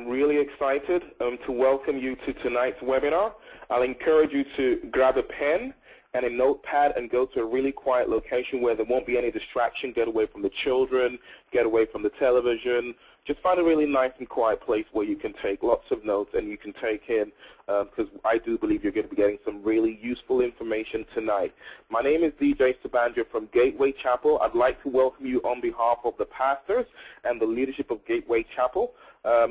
I'm really excited to welcome you to tonight's webinar. I'll encourage you to grab a pen and a notepad and go to a really quiet location where there won't be any distraction. Get away from the children, get away from the television. Just find a really nice and quiet place where you can take lots of notes and you can take in, because I do believe you're going to be getting some really useful information tonight. My name is DJ Sabanjo from Gateway Chapel. I'd like to welcome you on behalf of the pastors and the leadership of Gateway Chapel.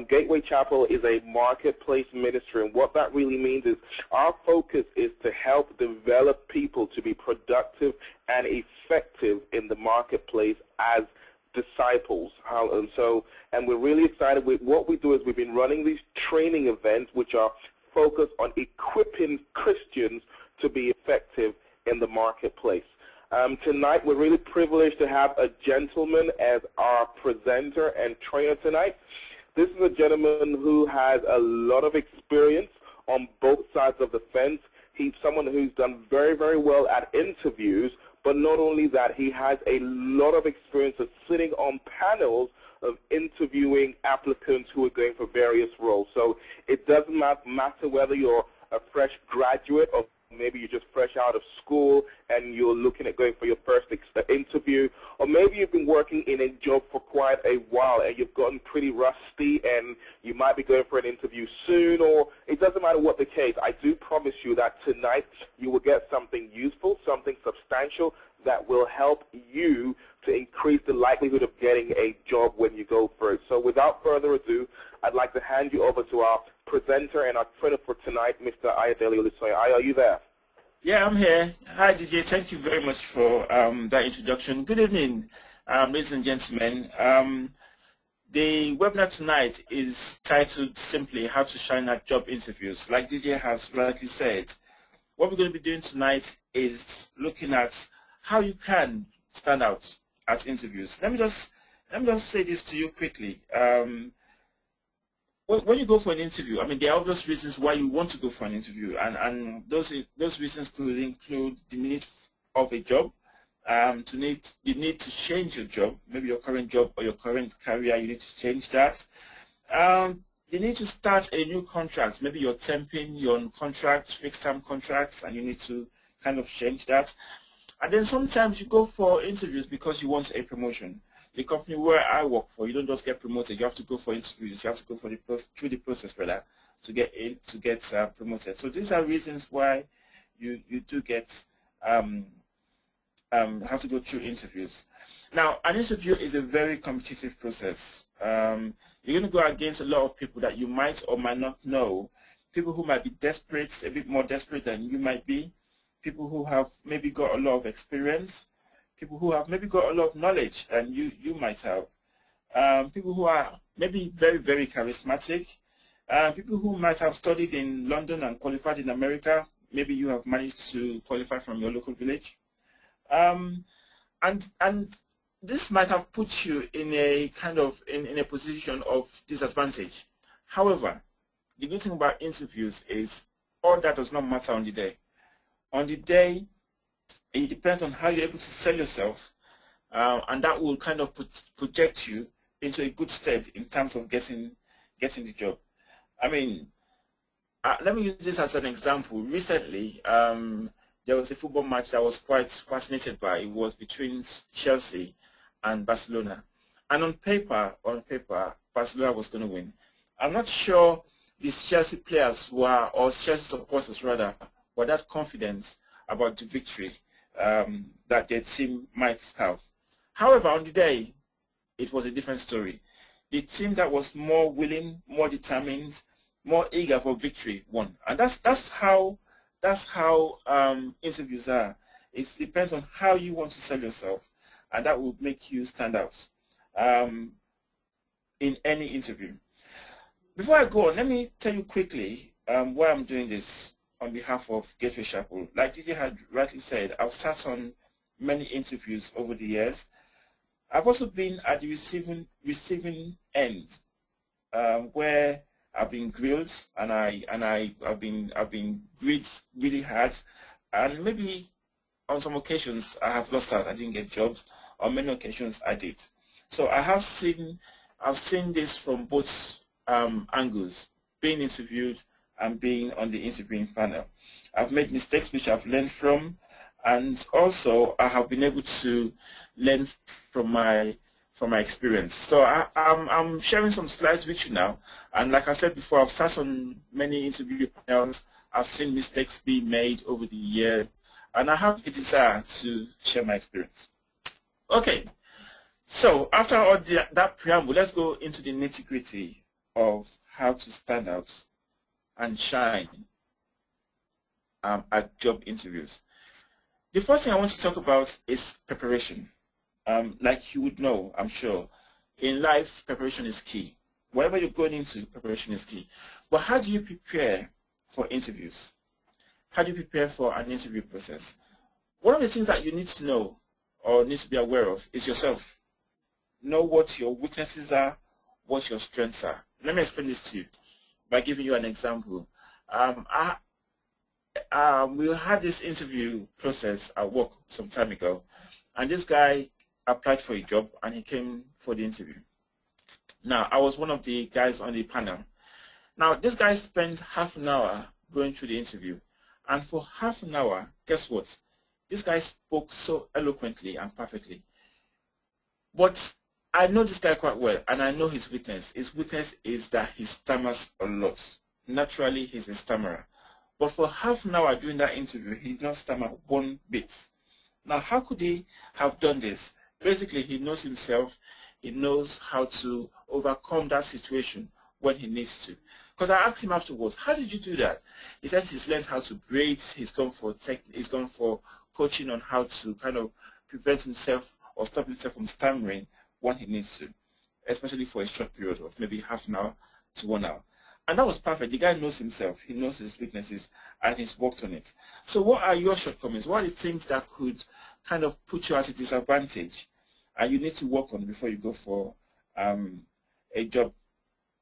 Gateway Chapel is a marketplace ministry, and what that really means is our focus is to help develop people to be productive and effective in the marketplace as disciples. And we're really excited with what we do is we've been running these training events which are focused on equipping Christians to be effective in the marketplace. Tonight we're really privileged to have a gentleman as our presenter and trainer tonight. This is a gentleman who has a lot of experience on both sides of the fence. He's someone who's done very, very well at interviews, but not only that, he has a lot of experience of sitting on panels of interviewing applicants who are going for various roles. So it doesn't matter whether you're a fresh graduate or maybe you're just fresh out of school and you're looking at going for your first interview, or maybe you've been working in a job for quite a while and you've gotten pretty rusty and you might be going for an interview soon, or it doesn't matter what the case. I do promise you that tonight you will get something useful, something substantial that will help you to increase the likelihood of getting a job when you go for it. So without further ado, I'd like to hand you over to our presenter and our trainer for tonight, Mr. Ayodele Olusoya. Are you there? Yeah, I'm here. Hi, DJ. Thank you very much for that introduction. Good evening, ladies and gentlemen. The webinar tonight is titled simply How to Shine at Job Interviews. Like DJ has rightly said, what we're going to be doing tonight is looking at how you can stand out at interviews. Let me just say this to you quickly. When you go for an interview, I mean, there are obvious reasons why you want to go for an interview, and those reasons could include the need of a job, the need to change your job, maybe your current job or your current career, you need to change that. You need to start a new contract, maybe you're temping, you're on contracts, fixed-term contracts, and you need to kind of change that. And then sometimes you go for interviews because you want a promotion. The company where I work for, you don't just get promoted. You have to go for interviews. You have to go through the process rather to get promoted. So these are reasons why you do get have to go through interviews. Now, an interview is a very competitive process. You're going to go against a lot of people that you might or might not know. People who might be desperate, a bit more desperate than you might be. People who have maybe got a lot of experience. People who have maybe got a lot of knowledge than you might have. People who are maybe very, very charismatic. People who might have studied in London and qualified in America. Maybe you have managed to qualify from your local village. And this might have put you in a kind of in a position of disadvantage. However, the good thing about interviews is all that does not matter on the day. On the day, it depends on how you're able to sell yourself, and that will kind of project you into a good stead in terms of getting the job. I mean, let me use this as an example. Recently, there was a football match that I was quite fascinated by. It was between Chelsea and Barcelona, and on paper, Barcelona was going to win. I'm not sure these Chelsea players or Chelsea supporters rather, were that confident about the victory that their team might have. However, on the day, it was a different story. The team that was more willing, more determined, more eager for victory won, and that's how interviews are. It depends on how you want to sell yourself, and that will make you stand out in any interview. Before I go on, let me tell you quickly why I'm doing this on behalf of Gateway Chapel. Like DJ had rightly said, I've sat on many interviews over the years. I've also been at the receiving end, where I've been grilled and I've been grilled really hard, and maybe on some occasions I have lost out. I didn't get jobs. On many occasions I did. So I've seen this from both angles, being interviewed and being on the interviewing panel. I've made mistakes which I've learned from, and also I have been able to learn from my experience. So I'm sharing some slides with you now, and like I said before, I've sat on many interview panels. I've seen mistakes being made over the years, and I have a desire to share my experience. Okay, so after all that preamble, let's go into the nitty-gritty of how to stand out and shine at job interviews. The first thing I want to talk about is preparation. Like you would know, I'm sure, in life, preparation is key. Whatever you're going into, preparation is key. But how do you prepare for interviews? How do you prepare for an interview process? One of the things that you need to know or need to be aware of is yourself. Know what your weaknesses are, what your strengths are. Let me explain this to you by giving you an example. We had this interview process at work some time ago, and this guy applied for a job and he came for the interview. Now, I was one of the guys on the panel. Now, this guy spent half an hour going through the interview, and for half an hour, guess what? This guy spoke so eloquently and perfectly. But I know this guy quite well, and I know his weakness. His weakness is that he stammers a lot. Naturally, he's a stammerer. But for half an hour during that interview, he did not stammer one bit. Now, how could he have done this? Basically, he knows himself. He knows how to overcome that situation when he needs to. Because I asked him afterwards, how did you do that? He said he's learned how to breathe. He's gone for coaching on how to kind of prevent himself or stop himself from stammering when he needs to, especially for a short period of maybe half an hour to 1 hour. And that was perfect. The guy knows himself. He knows his weaknesses, and he's worked on it. So what are your shortcomings? What are the things that could kind of put you at a disadvantage and you need to work on before you go for a job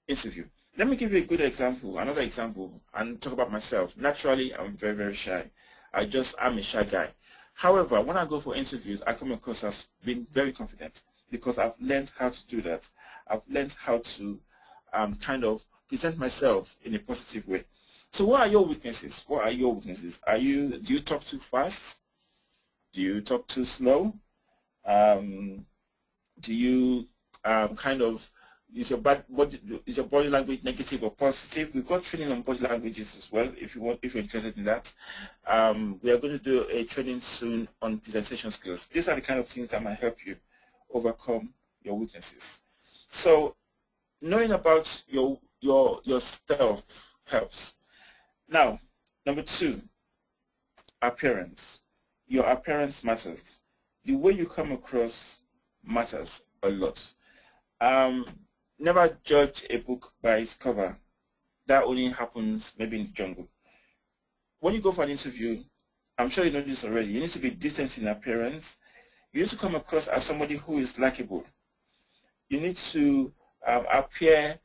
interview? Let me give you a good example, another example, and talk about myself. Naturally, I'm very, very shy. I'm a shy guy. However, when I go for interviews, I come across as being very confident because I've learned how to do that. I've learned how to kind of present myself in a positive way. So what are your weaknesses? What are your weaknesses? Do you talk too fast? Do you talk too slow? Do you kind of, is your body language negative or positive? We've got training on body languages as well if you're interested in that. We are going to do a training soon on presentation skills. These are the kind of things that might help you overcome your weaknesses. So knowing about yourself helps. Now, number 2, appearance. Your appearance matters. The way you come across matters a lot. Never judge a book by its cover. That only happens maybe in the jungle. When you go for an interview, I'm sure you know this already, you need to be decent in appearance. You need to come across as somebody who is likable. You need to appear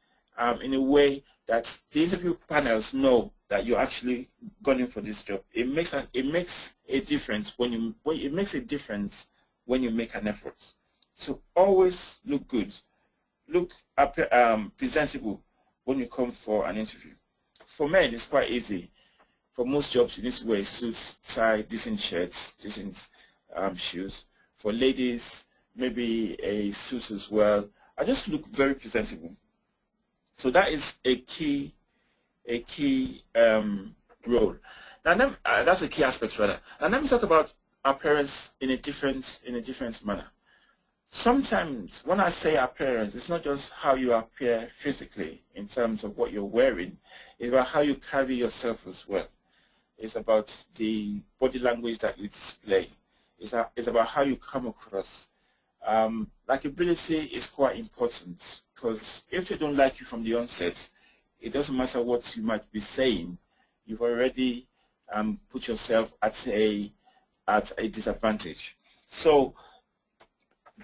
in a way that the interview panels know that you're actually gone in for this job. It makes a difference when you make an effort. So always look good, look presentable when you come for an interview. For men, it's quite easy. For most jobs, you need to wear a suit, tie, decent shirts, decent shoes. For ladies, maybe a suit as well. I just look very presentable. So that is a key role. Now that's a key aspect rather. Now let me talk about appearance in a different manner. Sometimes when I say appearance, it's not just how you appear physically in terms of what you're wearing. It's about how you carry yourself as well. It's about the body language that you display. It's about how you come across. Likability is quite important because if they don't like you from the onset, it doesn't matter what you might be saying. You've already put yourself at a disadvantage. So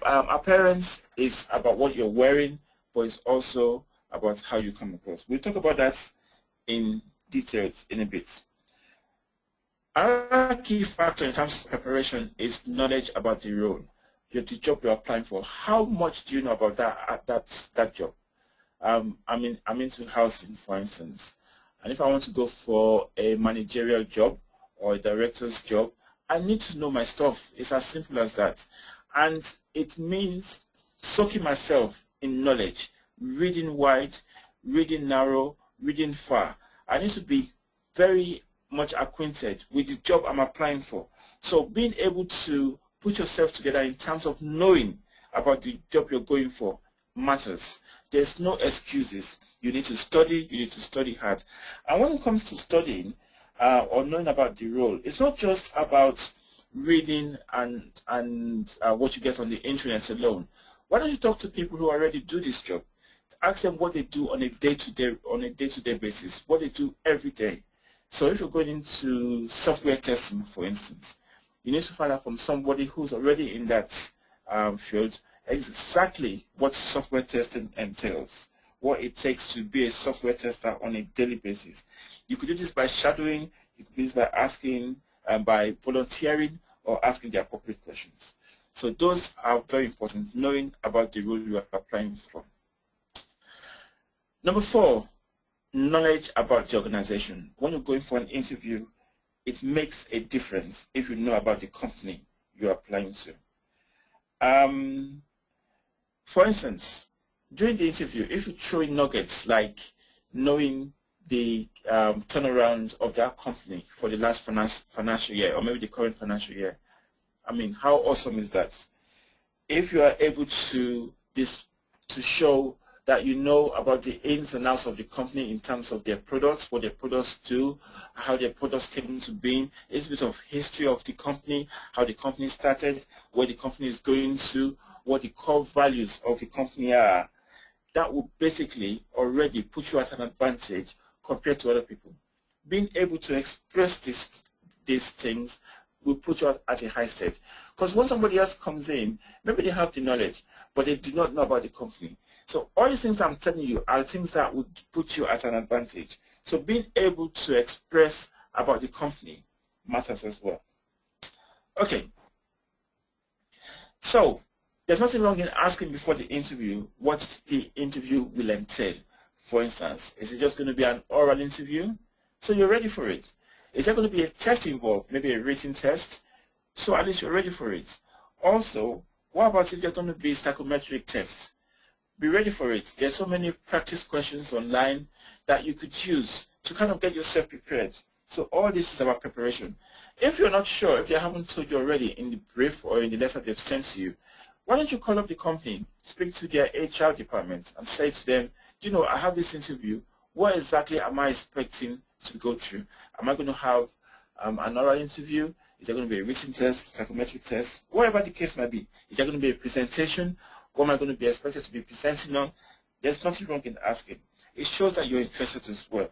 appearance is about what you're wearing, but it's also about how you come across. We'll talk about that in details in a bit. Another key factor in terms of preparation is knowledge about the role, the job you're applying for. How much do you know about that job? I'm into housing, for instance, and if I want to go for a managerial job or a director's job, I need to know my stuff. It's as simple as that. And it means soaking myself in knowledge, reading wide, reading narrow, reading far. I need to be very much acquainted with the job I'm applying for. So being able to put yourself together in terms of knowing about the job you're going for matters. There's no excuses. You need to study hard. And when it comes to studying or knowing about the role, it's not just about reading and what you get on the internet alone. Why don't you talk to people who already do this job? Ask them what they do on a day-to-day basis, what they do every day. So if you're going into software testing, for instance, you need to find out from somebody who's already in that field exactly what software testing entails, what it takes to be a software tester on a daily basis. You could do this by shadowing, you could do this by asking, by volunteering, or asking the appropriate questions. So those are very important, knowing about the role you are applying for. Number 4, knowledge about the organization. When you're going for an interview, it makes a difference if you know about the company you're applying to. For instance, during the interview, if you throw in nuggets like knowing the turnaround of that company for the last financial year, or maybe the current financial year, I mean, how awesome is that? If you are able to show that you know about the ins and outs of the company in terms of their products, what their products do, how their products came into being, a bit of history of the company, how the company started, where the company is going to, what the core values of the company are, that will basically already put you at an advantage compared to other people. Being able to express these things will put you at a high stage. Because when somebody else comes in, maybe they have the knowledge, but they do not know about the company. So all these things I'm telling you are things that would put you at an advantage. So being able to express about the company matters as well. Okay. So there's nothing wrong in asking before the interview what the interview will entail. For instance, is it just going to be an oral interview? So you're ready for it. Is there going to be a test involved, maybe a written test? So at least you're ready for it. Also, what about if there's going to be psychometric tests? Be ready for it. There's so many practice questions online that you could use to kind of get yourself prepared. So all this is about preparation. If you're not sure, if they haven't told you already in the brief or in the letter they've sent to you, why don't you call up the company, speak to their HR department and say to them, you know, I have this interview. What exactly am I expecting to go through? Am I going to have an oral interview? Is there going to be a written test, psychometric test, whatever the case might be? Is there going to be a presentation? What am I going to be expected to be presenting on? There's nothing wrong in asking. It shows that you're interested as well.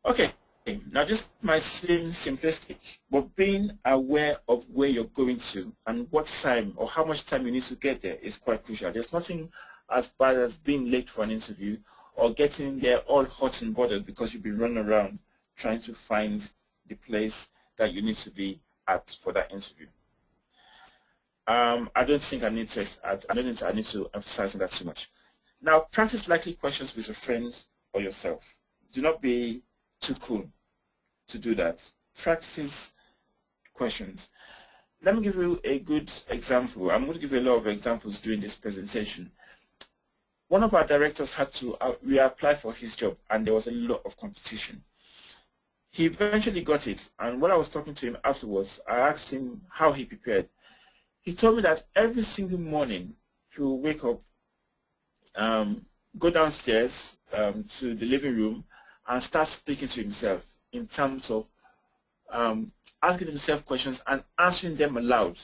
Okay, now this might seem simplistic, but being aware of where you're going to and what time or how much time you need to get there is quite crucial. There's nothing as bad as being late for an interview or getting there all hot and bothered because you've been running around trying to find the place that you need to be at for that interview. I don't think I need to emphasize on that too much. Now, practice likely questions with a friend or yourself. Do not be too cool to do that. Practice questions. Let me give you a good example. I'm going to give you a lot of examples during this presentation. One of our directors had to reapply for his job, and there was a lot of competition. He eventually got it, and when I was talking to him afterwards, I asked him how he prepared. He told me that every single morning he will wake up, go downstairs to the living room and start speaking to himself in terms of asking himself questions and answering them aloud.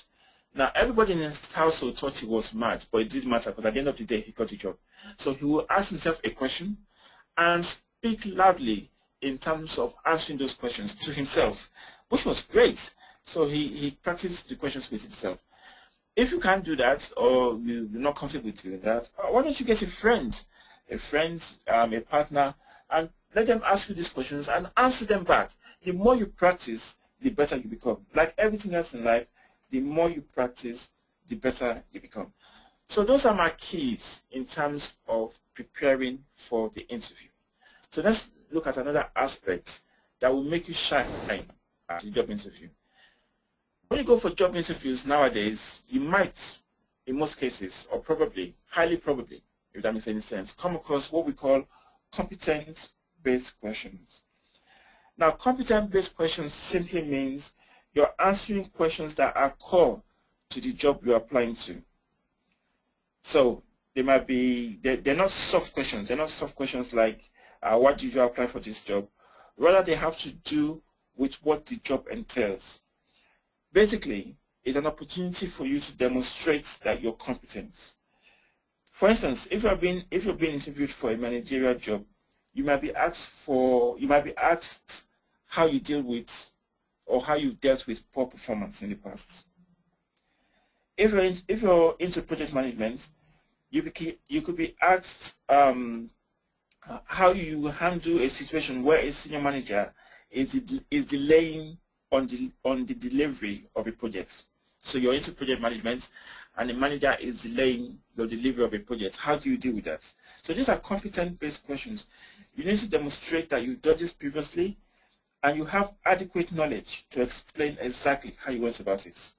Now, everybody in his household thought he was mad, but it didn't matter because at the end of the day, he got the job. So he will ask himself a question and speak loudly in terms of answering those questions to himself, which was great. So he practiced the questions with himself. If you can't do that, or you're not comfortable doing that, why don't you get a friend, a partner, and let them ask you these questions and answer them back. The more you practice, the better you become. Like everything else in life, the more you practice, the better you become. So those are my keys in terms of preparing for the interview. So let's look at another aspect that will make you shine at the job interview. When you go for job interviews nowadays, you might, in most cases, or probably, highly probably, if that makes any sense, come across what we call competence-based questions. Now, competence-based questions simply means you're answering questions that are core to the job you're applying to. So they might be, they're not soft questions. They're not soft questions like, what did you apply for this job? Rather, they have to do with what the job entails. Basically, it's an opportunity for you to demonstrate that you're competent. For instance, if you're being interviewed for a managerial job, you might be asked how you deal with or how you've dealt with poor performance in the past. If you're into project management, you could be asked how you handle a situation where a senior manager is delaying on the delivery of a project. So you're into project management and the manager is delaying your delivery of a project. How do you deal with that? So these are competence-based questions. You need to demonstrate that you've done this previously and you have adequate knowledge to explain exactly how you went about it.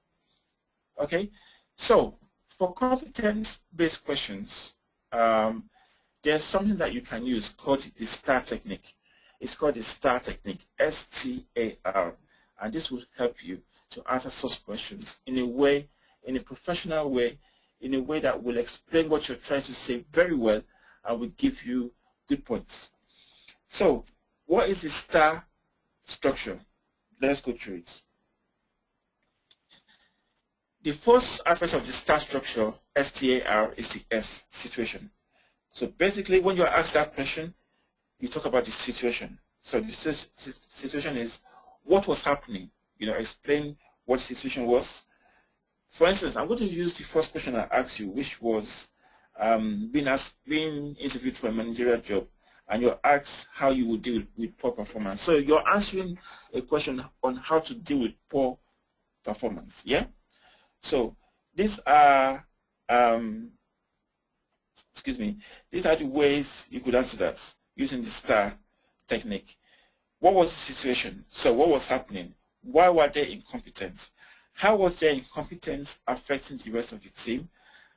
Okay? So for competence-based questions, there's something that you can use called the STAR technique. It's called the STAR technique, S-T-A-R, and this will help you to answer such questions in a professional way, in a way that will explain what you're trying to say very well and will give you good points. So, what is the STAR structure? Let's go through it. The first aspect of the STAR structure, S-T-A-R, is the S, situation. So basically, when you're asked that question, you talk about the situation. So the situation is what was happening. Explain what the situation was. For instance, I'm going to use the first question I asked you, which was being interviewed for a managerial job, and you're asked how you would deal with poor performance. So you're answering a question on how to deal with poor performance. Yeah. So these are these are the ways you could answer that using the STAR technique. What was the situation? So what was happening? Why were they incompetent? How was their incompetence affecting the rest of the team?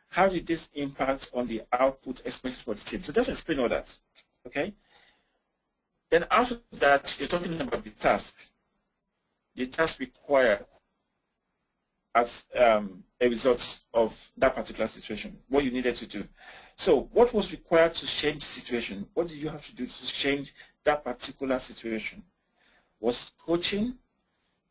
How did this impact on the output expected for the team? So just explain all that, okay? Then after that, you're talking about the task required as a result of that particular situation, what you needed to do. So what was required to change the situation? What did you have to do to change that particular situation? Was it coaching?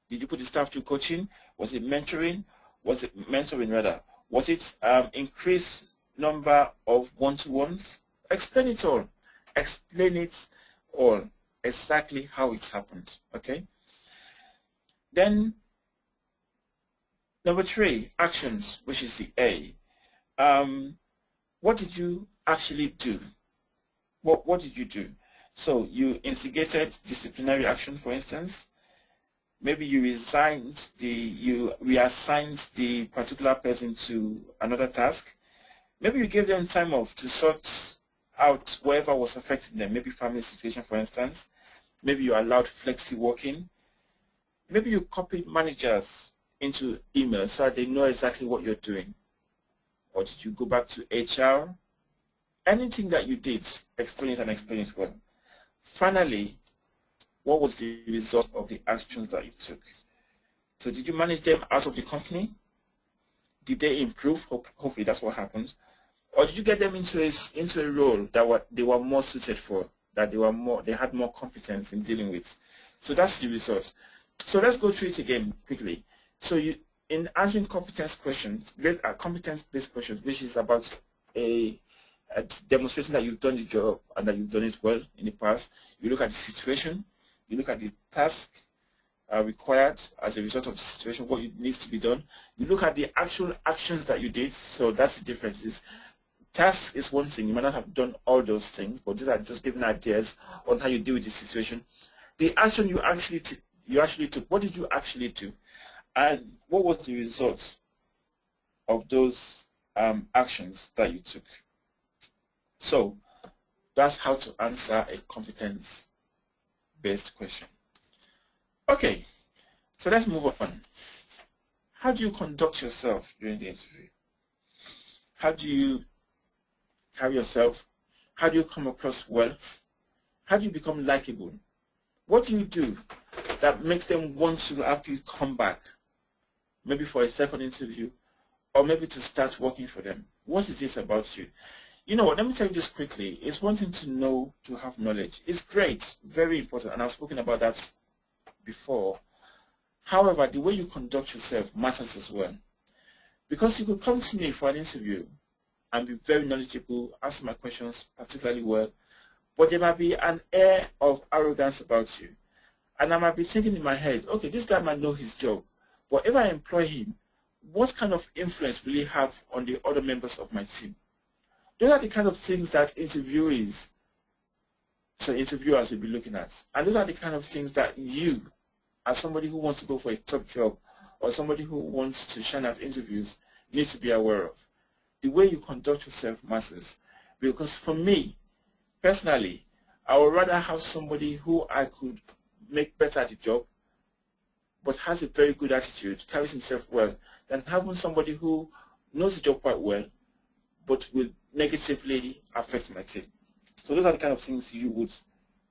Did you put the staff through coaching? Was it mentoring? Was it mentoring rather? Was it increased number of one-to-ones? Explain it all. Explain it all, exactly how it happened, okay? Then number 3, actions, which is the A. What did you actually do? What did you do? So you instigated disciplinary action, for instance. Maybe you reassigned the particular person to another task. Maybe you gave them time off to sort out whatever was affecting them, maybe family situation, for instance. Maybe you allowed flexi working. Maybe you copied managers into emails so that they know exactly what you're doing. Or did you go back to HR? Anything that you did, explain it and explain it well. Finally, what was the result of the actions that you took? So did you manage them out of the company? Did they improve? Hopefully that's what happened. Or did you get them into a role that they were more suited for, that they had more competence in dealing with? So that's the result. So let's go through it again quickly. So in answering competence-based questions, which is about a demonstration that you've done the job and that you've done it well in the past, you look at the situation, you look at the task required as a result of the situation, what needs to be done. You look at the actual actions that you did. So that's the difference. Task is one thing. You might not have done all those things, but these are just giving ideas on how you deal with the situation. The action you actually took, what did you actually do? And what was the result of those actions that you took. So that's how to answer a competence-based question. Okay, so let's move on. How do you conduct yourself during the interview? How do you carry yourself? How do you come across well? How do you become likable? What do you do that makes them want to have you come back? Maybe for a second interview, or maybe to start working for them. What is this about you? You know what, let me tell you this quickly. It's wanting to know, to have knowledge. It's great, very important, and I've spoken about that before. However, the way you conduct yourself matters as well. Because you could come to me for an interview and be very knowledgeable, answer my questions particularly well, but there might be an air of arrogance about you. And I might be thinking in my head, okay, this guy might know his job, but if I employ him, what kind of influence will he have on the other members of my team? Those are the kind of things that interviewers will be looking at. And those are the kind of things that you, as somebody who wants to go for a top job or somebody who wants to shine at interviews, need to be aware of. The way you conduct yourself matters. Because for me, personally, I would rather have somebody who I could make better at the job, but has a very good attitude, carries himself well, than having somebody who knows the job quite well, but will negatively affect my team. So those are the kind of things you would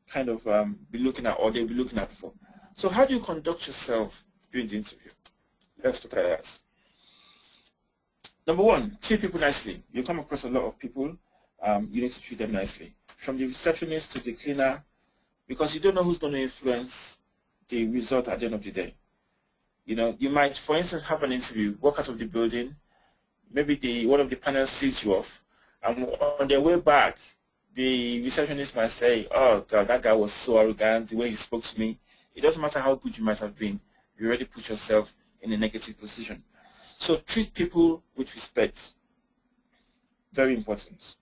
kind of be looking at, or they'll be looking at for. So how do you conduct yourself during the interview? Let's look at that. Number one, treat people nicely. You come across a lot of people, you need to treat them nicely. From the receptionist to the cleaner, because you don't know who's going to influence the result at the end of the day. You know, you might, for instance, have an interview, walk out of the building, maybe one of the panels sees you off, and on their way back, the receptionist might say, oh God, that guy was so arrogant, the way he spoke to me. It doesn't matter how good you might have been, you already put yourself in a negative position. So treat people with respect. Very important.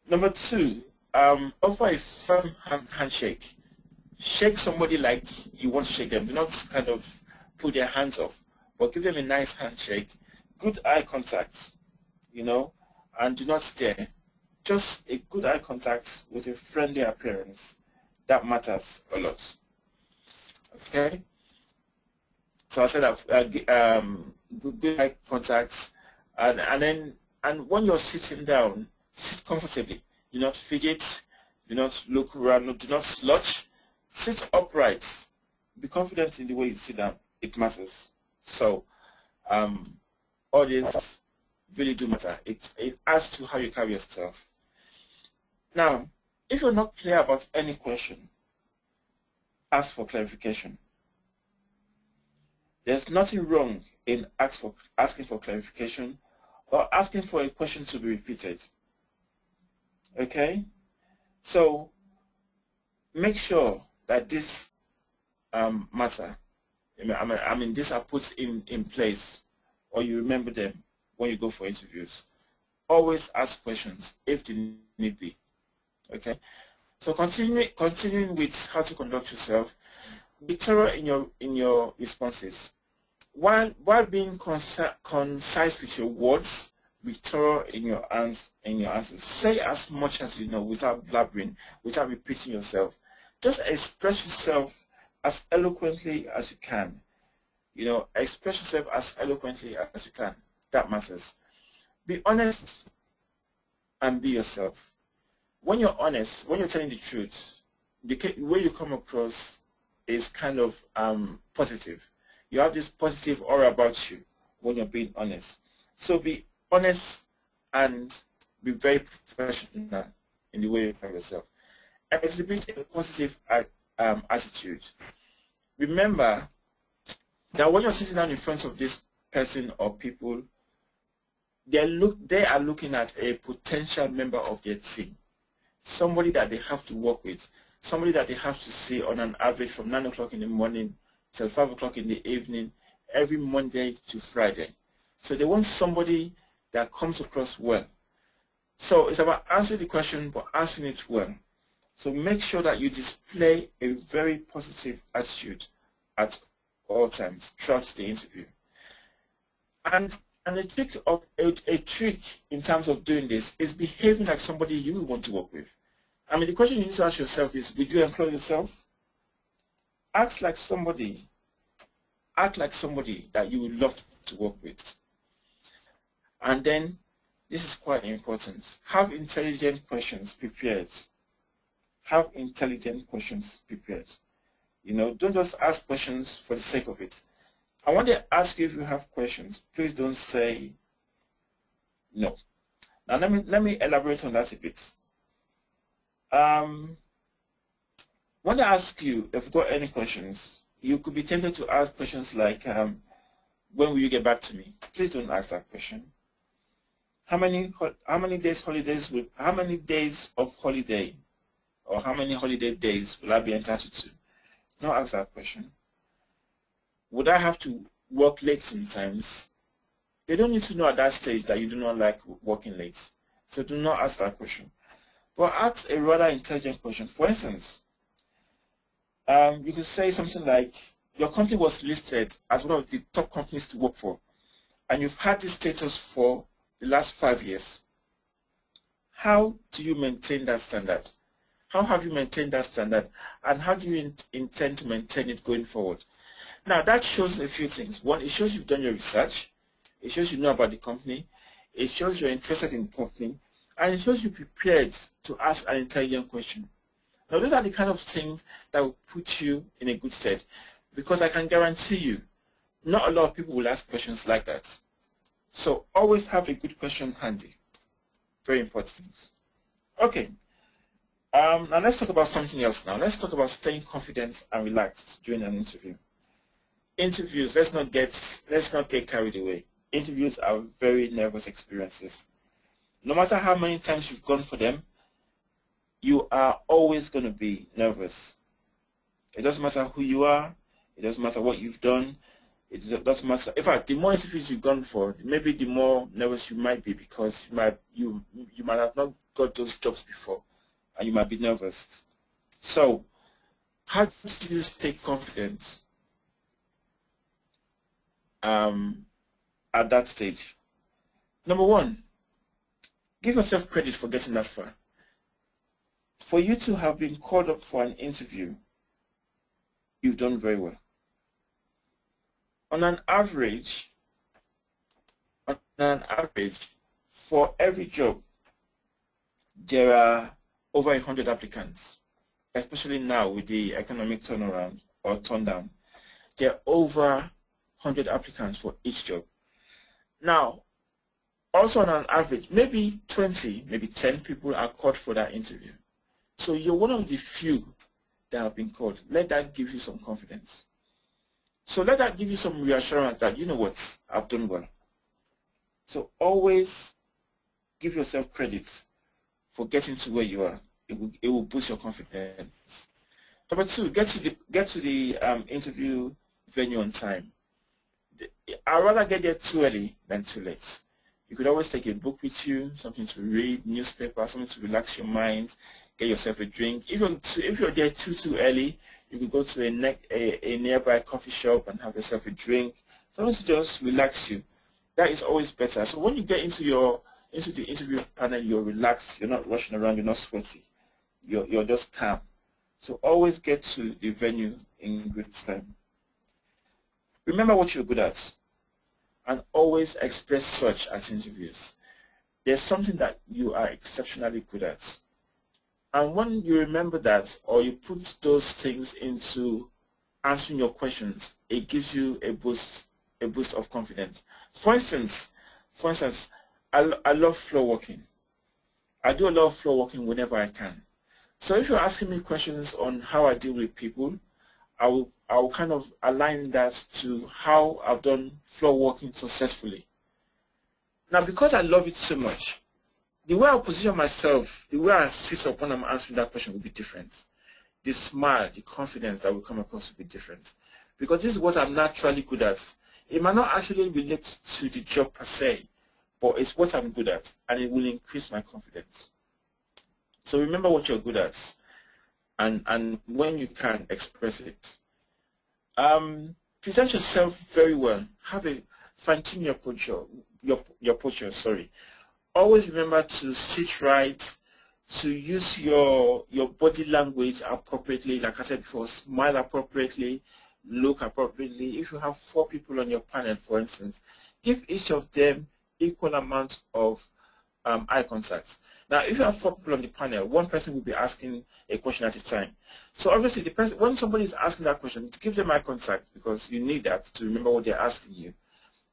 Number two, offer a firm handshake. Shake somebody like you want to shake them. Do not kind of put their hands off, but give them a nice handshake. Good eye contact, you know, and do not stare. Just a good eye contact with a friendly appearance. That matters a lot. Okay? So I said that good eye contacts, and when you're sitting down, sit comfortably. Do not fidget. Do not look around. Do not slouch. Sit upright. Be confident in the way you sit down. It matters. So, audience really do matter. It adds to how you carry yourself. Now, if you're not clear about any question, ask for clarification. There's nothing wrong in asking for clarification or asking for a question to be repeated. Okay? So, make sure that this matter, I mean, these are put in place, or you remember them when you go for interviews. Always ask questions if they need be. Okay? So continuing with how to conduct yourself, be thorough in your responses. While being concise with your words, be thorough in your answers. Say as much as you know without blabbering, without repeating yourself. Just express yourself as eloquently as you can. You know, express yourself as eloquently as you can. That matters. Be honest and be yourself. When you're honest, when you're telling the truth, the way you come across is kind of positive. You have this positive aura about you when you're being honest. So be honest and be very professional in the way you carry yourself. Exhibit a positive attitude. Remember that when you're sitting down in front of this person or people, they are looking at a potential member of their team, somebody that they have to work with, somebody that they have to see on an average from 9 o'clock in the morning till 5 o'clock in the evening, every Monday to Friday. So they want somebody that comes across well. So it's about answering the question, but answering it well. So make sure that you display a very positive attitude at all times throughout the interview. And And a trick in terms of doing this is behaving like somebody you want to work with. I mean, the question you need to ask yourself is, would you employ yourself? Act like somebody that you would love to work with. And then, this is quite important, have intelligent questions prepared. Have intelligent questions prepared. You know, don't just ask questions for the sake of it. I want to ask you if you have questions. Please don't say no. Now let me elaborate on that a bit. When I ask you if you've got any questions, you could be tempted to ask questions like, when will you get back to me? Please don't ask that question. How many days of holiday, or how many holiday days will I be entitled to? Don't ask that question. Would I have to work late sometimes? They don't need to know at that stage that you do not like working late. So do not ask that question. But ask a rather intelligent question. For instance, you could say something like, your company was listed as one of the top companies to work for, and you've had this status for the last 5 years. How do you maintain that standard? How have you maintained that standard? And how do you intend to maintain it going forward? Now, that shows a few things. One, it shows you've done your research. It shows you know about the company. It shows you're interested in the company. And it shows you're prepared to ask an intelligent question. Now, those are the kind of things that will put you in a good stead. Because I can guarantee you, not a lot of people will ask questions like that. So always have a good question handy. Very important. Okay. Now let's talk about something else now. Let's talk about staying confident and relaxed during an interview. Interviews, let's not get carried away. Interviews are very nervous experiences. No matter how many times you've gone for them, you are always going to be nervous. It doesn't matter who you are. It doesn't matter what you've done. It doesn't matter. In fact, the more interviews you've gone for, maybe the more nervous you might be, because you might have not got those jobs before, and you might be nervous. So, how do you stay confident at that stage? Number one, give yourself credit for getting that far. For you to have been called up for an interview, you've done very well. On an average, for every job, there are over 100 applicants, especially now with the economic turnaround or turndown. There are over 100 applicants for each job. Now, also on an average, maybe 20, maybe 10 people are called for that interview. So you're one of the few that have been called. Let that give you some confidence. So let that give you some reassurance that, you know what, I've done well. So always give yourself credit for getting to where you are. It will boost your confidence. Number two, get to the interview venue on time. I'd rather get there too early than too late. You could always take a book with you, something to read, newspaper, something to relax your mind, get yourself a drink. If you're there too early, you could go to a nearby coffee shop and have yourself a drink, something to just relax you. That is always better. So when you get into the interview panel, you're relaxed, you're not rushing around, you're not sweaty, you're just calm. So always get to the venue in good time. Remember what you're good at, and always express such at interviews. There's something that you are exceptionally good at. And when you remember that, or you put those things into answering your questions, it gives you a boost of confidence. For instance, I love floor walking. I do a lot of floor walking whenever I can. So if you're asking me questions on how I deal with people, I will kind of align that to how I've done floor walking successfully. Now, because I love it so much, the way I position myself, the way I sit up when I'm answering that question will be different. The smile, the confidence that will come across will be different. Because this is what I'm naturally good at. It might not actually relate to the job per se, but it's what I'm good at, and it will increase my confidence. So remember what you're good at, and when you can, express it. Present yourself very well. Fine-tune your approach. your posture, sorry. Always remember to sit right, to use your body language appropriately. Like I said before, smile appropriately, look appropriately. If you have 4 people on your panel, for instance, give each of them equal amount of eye contact. Now, if you have 4 people on the panel, one person will be asking a question at a time. So obviously, the person, when somebody is asking that question, give them eye contact because you need that to remember what they're asking you.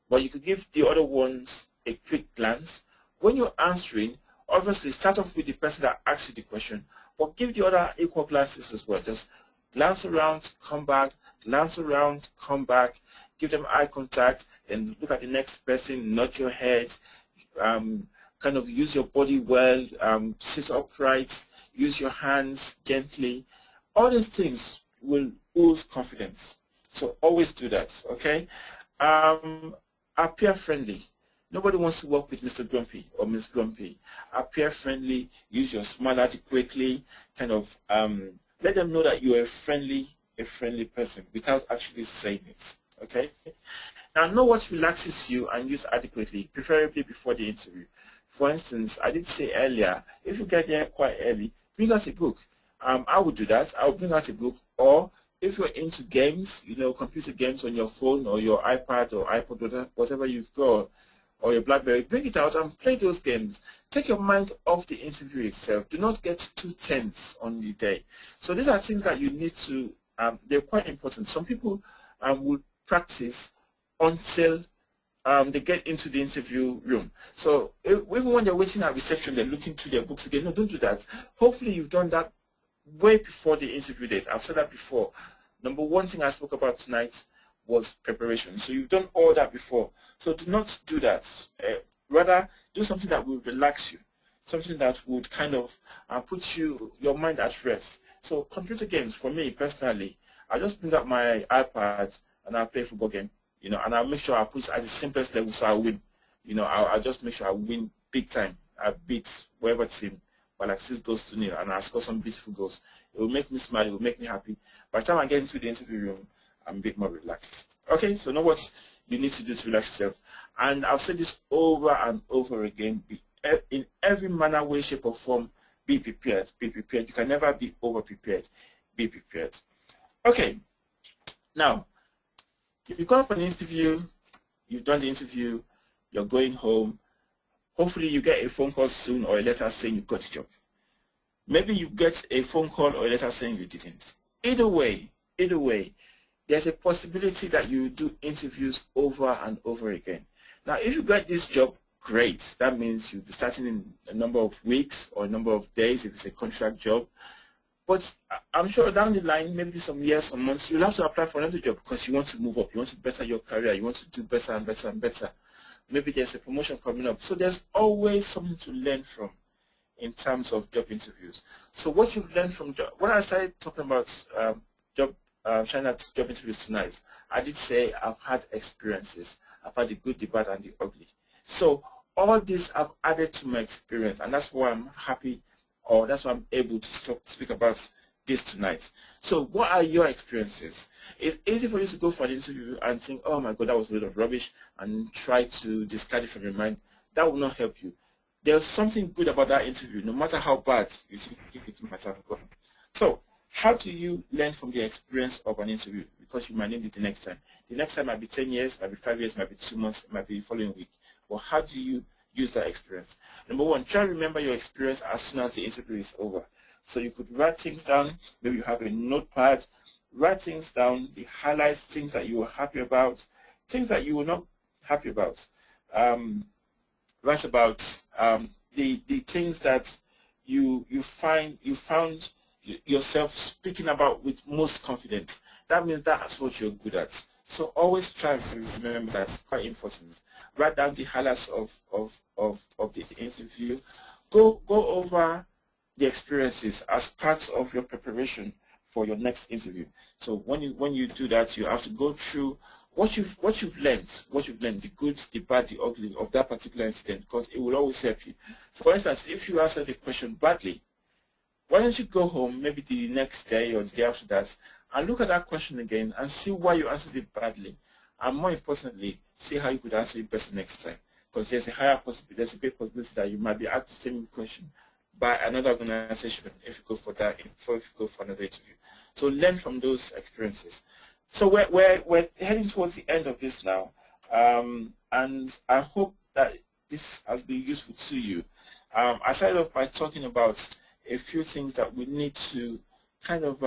But you could give the other ones a quick glance. When you're answering, obviously start off with the person that asked you the question, but give the other equal glances as well. Just glance around, come back, glance around, come back, give them eye contact, then look at the next person, nod your head, kind of use your body well, sit upright, use your hands gently. All these things will ooze confidence. So always do that, okay? Appear friendly. Nobody wants to work with Mr. Grumpy or Miss Grumpy. Appear friendly, use your smile adequately, kind of let them know that you're a friendly person without actually saying it, okay? Now know what relaxes you and use adequately, preferably before the interview. For instance, I did say earlier, if you get there quite early, bring out a book. I would do that. I would bring out a book, or if you're into games, you know, computer games on your phone or your iPad or iPod, whatever you've got, or your BlackBerry, bring it out and play those games. Take your mind off the interview itself. Do not get too tense on the day. So these are things that you need to, they're quite important. Some people will practice until they get into the interview room. So even when they're waiting at reception, they're looking through their books again. No, don't do that. Hopefully you've done that way before the interview date. I've said that before. Number one thing I spoke about tonight was preparation. So you've done all that before. So do not do that. Rather, do something that will relax you, something that would kind of put your mind at rest. So computer games, for me personally, I just bring up my iPad and I play a football game, you know, and I'll make sure I put it at the simplest level so I win. You know, I'll just make sure I win big time. I beat whatever team by like 6 goals to 0, and I score some beautiful goals. It will make me smile. It will make me happy. By the time I get into the interview room, I'm a bit more relaxed. Okay, so know what you need to do to relax yourself. And I'll say this over and over again. In every manner, way, shape, or form, be prepared. Be prepared. You can never be over-prepared. Be prepared. Okay, now, if you come for an interview, you've done the interview, you're going home, hopefully you get a phone call soon or a letter saying you got the job. Maybe you get a phone call or a letter saying you didn't. Either way, there's a possibility that you do interviews over and over again. Now, if you get this job, great. That means you'll be starting in a number of weeks or a number of days if it's a contract job. But I'm sure down the line, maybe some years, some months, you'll have to apply for another job because you want to move up. You want to better your career. You want to do better and better and better. Maybe there's a promotion coming up. So there's always something to learn from in terms of job interviews. So what you've learned from job, when I started talking about shining at job interviews tonight, I did say I've had experiences. I've had the good, the bad, and the ugly. So all this I've added to my experience, and that's why I'm happy, or that's why I'm able to speak about this tonight. So what are your experiences? It's easy for you to go for an interview and think, oh my God, that was a lot of rubbish, and try to discard it from your mind. That will not help you. There's something good about that interview, no matter how bad you think it might have gone. So how do you learn from the experience of an interview? Because you might need it the next time. The next time might be 10 years, might be 5 years, might be 2 months, might be the following week. But how do you use that experience? Number one, try to remember your experience as soon as the interview is over. So you could write things down. Maybe you have a notepad. Write things down, the highlights, things that you were happy about, things that you were not happy about. Write about the things that you found yourself speaking about with most confidence. That means that's what you're good at. So always try to remember that. It's quite important. Write down the highlights of the interview. Go over the experiences as part of your preparation for your next interview. So when you do that, you have to go through what you've learned, the good, the bad, the ugly of that particular incident, because it will always help you. For instance, if you answer the question badly, why don't you go home maybe the next day or the day after that and look at that question again and see why you answered it badly, and more importantly, see how you could answer it better next time. because there's a higher possibility, there's a great possibility that you might be asked the same question by another organization if you go for that, if you go for another interview. So learn from those experiences. So we're heading towards the end of this now, and I hope that this has been useful to you. I started off by talking about a few things that we need to kind of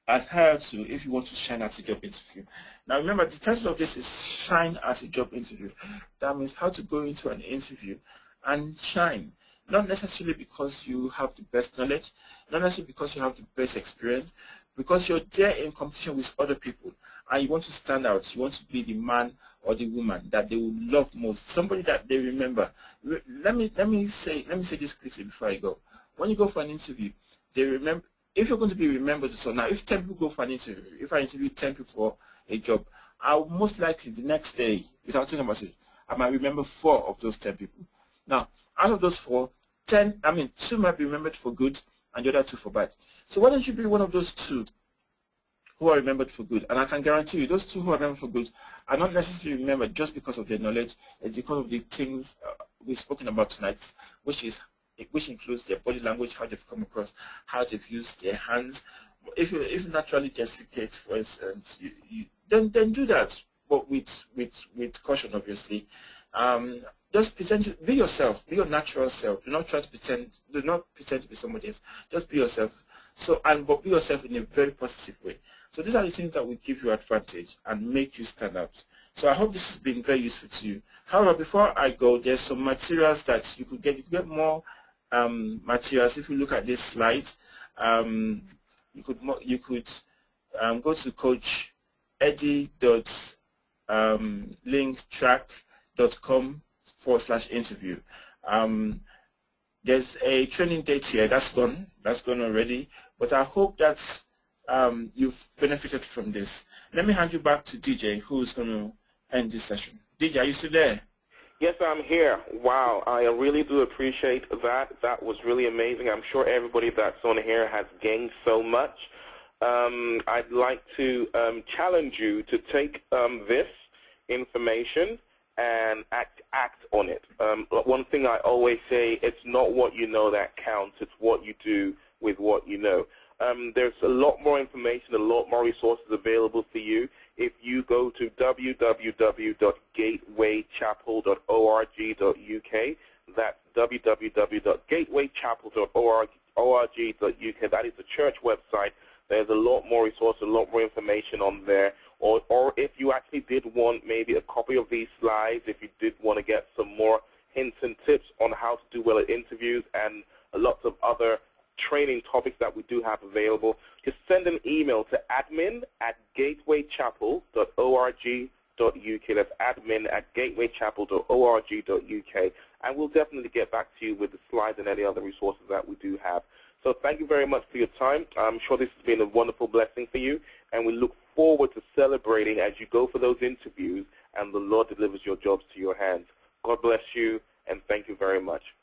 adhere to if you want to shine at a job interview. Now remember, the title of this is Shine at a Job Interview. That means how to go into an interview and shine. Not necessarily because you have the best knowledge, not necessarily because you have the best experience, because you're there in competition with other people and you want to stand out. You want to be the man or the woman that they will love most, somebody that they remember. Let me say this quickly before I go. When you go for an interview, they remember. If you're going to be remembered, so now if 10 people go for an interview, if I interview 10 people for a job, I'll most likely the next day, without thinking about it, I might remember 4 of those 10 people. Now, out of those 4, 2 might be remembered for good and the other 2 for bad. So why don't you be one of those 2 who are remembered for good? And I can guarantee you, those 2 who are remembered for good are not necessarily remembered just because of their knowledge, it's because of the things we've spoken about tonight, which includes their body language, how they've come across, how they've used their hands. If you naturally gesticulate, for instance, then do that, but with caution, obviously. Just be yourself, be your natural self. Do not pretend to be somebody else. Just be yourself. But be yourself in a very positive way. So these are the things that will give you advantage and make you stand out. So I hope this has been very useful to you. However, before I go, there's some materials that you could get. You could get more materials. If you look at this slide, you could go to coacheddie.linktrack.com/interview. There's a training date here. That's gone already. But I hope that you've benefited from this. Let me hand you back to DJ, who's going to end this session. DJ, are you still there? Yes, I'm here. Wow, I really do appreciate that. That was really amazing. I'm sure everybody that's on here has gained so much. I'd like to challenge you to take this information and act on it. One thing I always say, it's not what you know that counts, it's what you do with what you know. There's a lot more information, a lot more resources available for you. If you go to www.gatewaychapel.org.uk, that's www.gatewaychapel.org.uk. That is the church website. There's a lot more resources, a lot more information on there. Or if you actually did want maybe a copy of these slides, if you did want to get some more hints and tips on how to do well at interviews and lots of other training topics that we do have available, just send an email to admin@gatewaychapel.org.uk. That's admin@gatewaychapel.org.uk, and we'll definitely get back to you with the slides and any other resources that we do have. So thank you very much for your time. I'm sure this has been a wonderful blessing for you, and we look forward to celebrating as you go for those interviews and the Lord delivers your jobs to your hands. God bless you, and thank you very much.